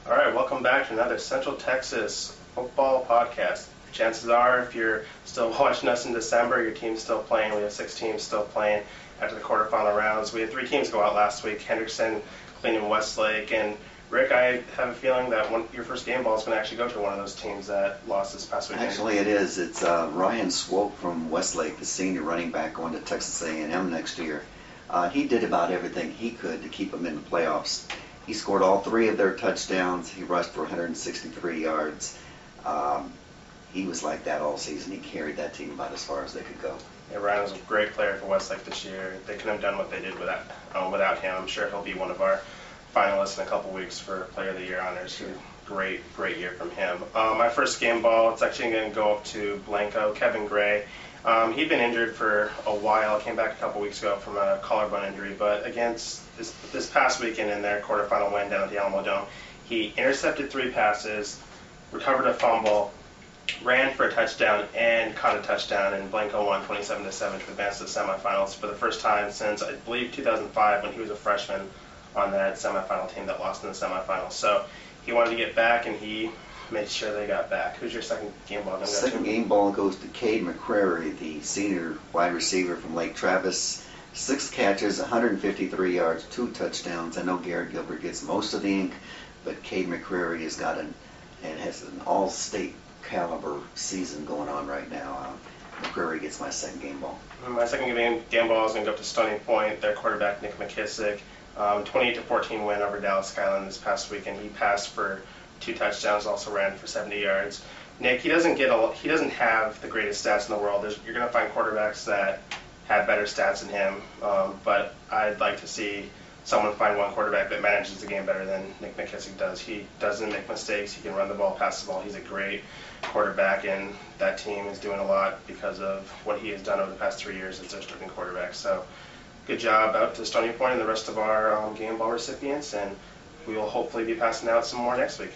All right, welcome back to another Central Texas football podcast. Chances are, if you're still watching us in December, your team's still playing. We have 6 teams still playing after the quarterfinal rounds. We had 3 teams go out last week: Henderson, Clean, and Westlake. And Rick, I have a feeling that your first game ball is going to actually go to one of those teams that lost this past weekend. Actually, it is. It's Ryan Swope from Westlake, the senior running back going to Texas A&M next year. He did about everything he could to keep them in the playoffs. He scored all 3 of their touchdowns. He rushed for 163 yards. He was like that all season. He carried that team about as far as they could go. Yeah, Ryan was a great player for Westlake this year. They couldn't have done what they did without him. I'm sure he'll be one of our finalists in a couple weeks for Player of the Year honors. Sure. Great year from him. My first game ball, it's actually going to go up to Blanco, Kevin Gray. He'd been injured for a while. Came back a couple weeks ago from a collarbone injury, but against this past weekend in their quarterfinal win down at the Alamo Dome, he intercepted 3 passes, recovered a fumble, ran for a touchdown, and caught a touchdown, and Blanco won 27-7 to advance to the semifinals for the first time since, I believe, 2005, when he was a freshman on that semifinal team that lost in the semifinals. So he wanted to get back, and he made sure they got back. Who's your second game ball going to go to? Second game ball goes to Cade McCrary, the senior wide receiver from Lake Travis. 6 catches, 153 yards, 2 touchdowns. I know Garrett Gilbert gets most of the ink, but Cade McCrary has an all-state caliber season going on right now. McCrary gets my second game ball. My second game ball is going to go up to Stony Point. Their quarterback, Nick McKissick, 28-14 win over Dallas Skyline this past weekend. He passed for 2 touchdowns, also ran for 70 yards. Nick, he doesn't have the greatest stats in the world. You're going to find quarterbacks that have better stats than him, but I'd like to see someone find one quarterback that manages the game better than Nick McKissick does. He doesn't make mistakes. He can run the ball, pass the ball. He's a great quarterback, and that team is doing a lot because of what he has done over the past 3 years as their starting quarterback. So good job out to Stony Point and the rest of our game ball recipients, and we will hopefully be passing out some more next week.